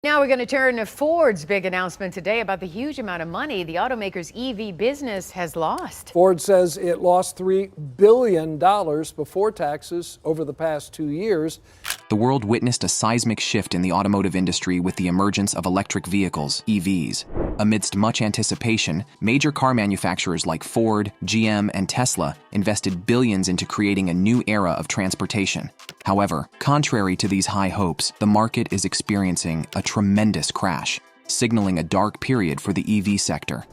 Now we're going to turn to Ford's big announcement today about the huge amount of money the automaker's EV business has lost. Ford says it lost $3 billion before taxes over the past 2 years. The world witnessed a seismic shift in the automotive industry with the emergence of electric vehicles, EVs. Amidst much anticipation, major car manufacturers like Ford, GM, and Tesla invested billions into creating a new era of transportation. However, contrary to these high hopes, the market is experiencing a tremendous crash, signaling a dark period for the EV sector.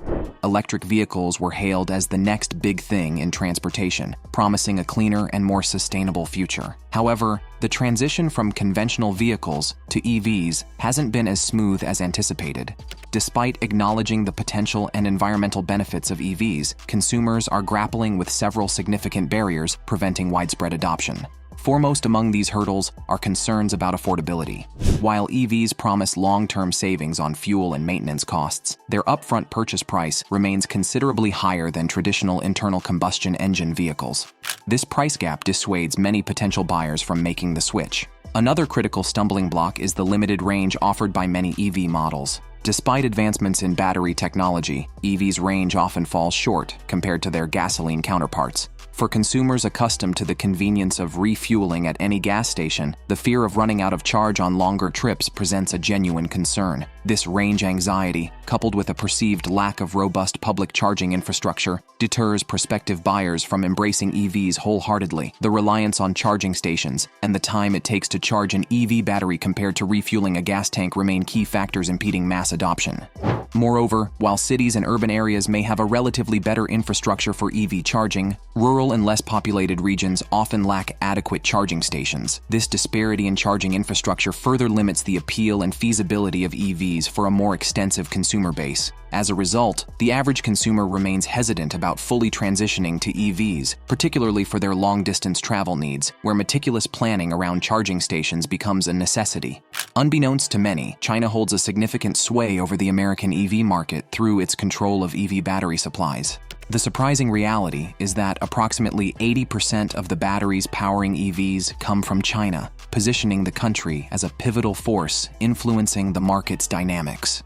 Electric vehicles were hailed as the next big thing in transportation, promising a cleaner and more sustainable future. However, the transition from conventional vehicles to EVs hasn't been as smooth as anticipated. Despite acknowledging the potential and environmental benefits of EVs, consumers are grappling with several significant barriers preventing widespread adoption. Foremost among these hurdles are concerns about affordability. While EVs promise long-term savings on fuel and maintenance costs, their upfront purchase price remains considerably higher than traditional internal combustion engine vehicles. This price gap dissuades many potential buyers from making the switch. Another critical stumbling block is the limited range offered by many EV models. Despite advancements in battery technology, EVs' range often falls short compared to their gasoline counterparts. For consumers accustomed to the convenience of refueling at any gas station, the fear of running out of charge on longer trips presents a genuine concern. This range anxiety, coupled with a perceived lack of robust public charging infrastructure, deters prospective buyers from embracing EVs wholeheartedly. The reliance on charging stations and the time it takes to charge an EV battery compared to refueling a gas tank remain key factors impeding mass adoption. Moreover, while cities and urban areas may have a relatively better infrastructure for EV charging, rural and less populated regions often lack adequate charging stations. This disparity in charging infrastructure further limits the appeal and feasibility of EVs for a more extensive consumer base. As a result, the average consumer remains hesitant about fully transitioning to EVs, particularly for their long-distance travel needs, where meticulous planning around charging stations becomes a necessity. Unbeknownst to many, China holds a significant sway over the American EV market through its control of EV battery supplies. The surprising reality is that approximately 80% of the batteries powering EVs come from China, positioning the country as a pivotal force influencing the market's dynamics.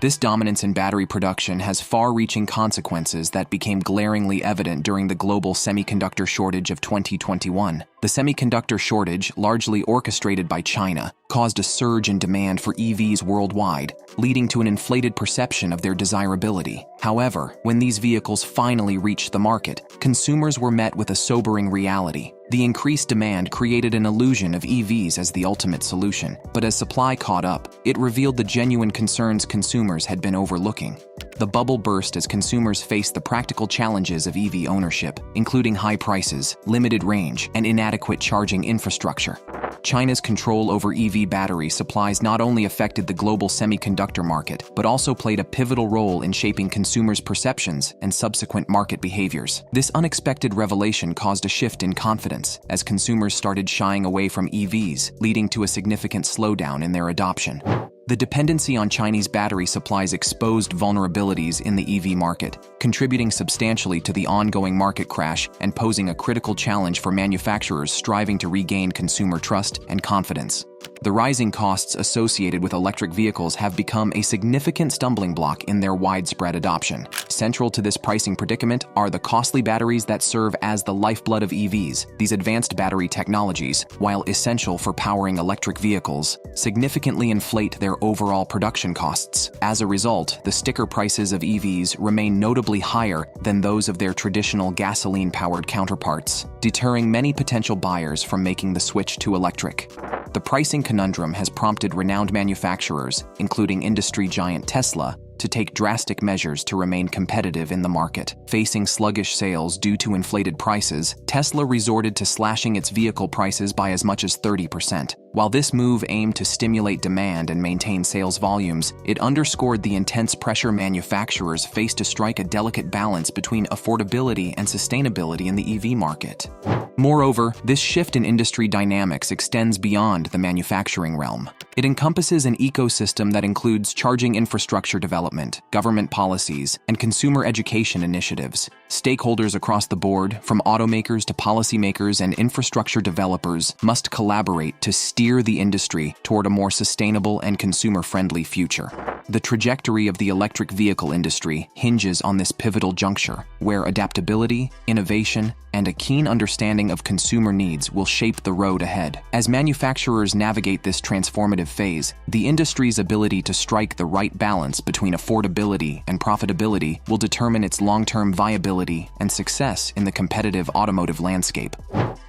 This dominance in battery production has far-reaching consequences that became glaringly evident during the global semiconductor shortage of 2021. The semiconductor shortage, largely orchestrated by China, caused a surge in demand for EVs worldwide, leading to an inflated perception of their desirability. However, when these vehicles finally reached the market, consumers were met with a sobering reality. The increased demand created an illusion of EVs as the ultimate solution, but as supply caught up, it revealed the genuine concerns consumers had been overlooking. The bubble burst as consumers faced the practical challenges of EV ownership, including high prices, limited range, and inadequate charging infrastructure. China's control over EV battery supplies not only affected the global semiconductor market, but also played a pivotal role in shaping consumers' perceptions and subsequent market behaviors. This unexpected revelation caused a shift in confidence as consumers started shying away from EVs, leading to a significant slowdown in their adoption. The dependency on Chinese battery supplies exposed vulnerabilities in the EV market, contributing substantially to the ongoing market crash and posing a critical challenge for manufacturers striving to regain consumer trust and confidence. The rising costs associated with electric vehicles have become a significant stumbling block in their widespread adoption. Central to this pricing predicament are the costly batteries that serve as the lifeblood of EVs. These advanced battery technologies, while essential for powering electric vehicles, significantly inflate their overall production costs. As a result, the sticker prices of EVs remain notably higher than those of their traditional gasoline-powered counterparts, deterring many potential buyers from making the switch to electric. The pricing conundrum has prompted renowned manufacturers, including industry giant Tesla, to take drastic measures to remain competitive in the market. Facing sluggish sales due to inflated prices, Tesla resorted to slashing its vehicle prices by as much as 30%. While this move aimed to stimulate demand and maintain sales volumes, it underscored the intense pressure manufacturers face to strike a delicate balance between affordability and sustainability in the EV market. Moreover, this shift in industry dynamics extends beyond the manufacturing realm. It encompasses an ecosystem that includes charging infrastructure development, government policies, and consumer education initiatives. Stakeholders across the board, from automakers to policymakers and infrastructure developers, must collaborate to steer steer the industry toward a more sustainable and consumer-friendly future. The trajectory of the electric vehicle industry hinges on this pivotal juncture, where adaptability, innovation, and a keen understanding of consumer needs will shape the road ahead. As manufacturers navigate this transformative phase, the industry's ability to strike the right balance between affordability and profitability will determine its long-term viability and success in the competitive automotive landscape.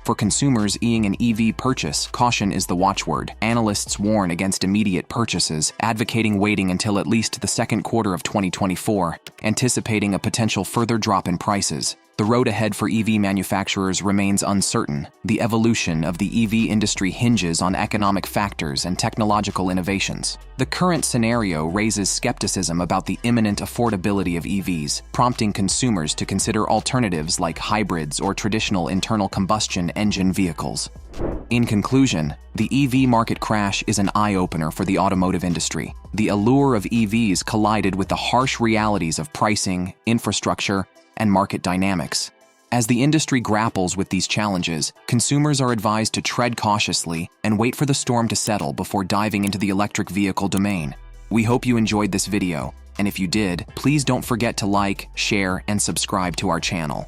For consumers eyeing an EV purchase, caution is the watchword. Analysts warn against immediate purchases, advocating waiting until at least the second quarter of 2024, anticipating a potential further drop in prices. The road ahead for EV manufacturers remains uncertain. The evolution of the EV industry hinges on economic factors and technological innovations. The current scenario raises skepticism about the imminent affordability of EVs, prompting consumers to consider alternatives like hybrids or traditional internal combustion engine vehicles. In conclusion, the EV market crash is an eye-opener for the automotive industry. The allure of EVs collided with the harsh realities of pricing, infrastructure, and market dynamics. As the industry grapples with these challenges, consumers are advised to tread cautiously and wait for the storm to settle before diving into the electric vehicle domain. We hope you enjoyed this video, and if you did, please don't forget to like, share, and subscribe to our channel.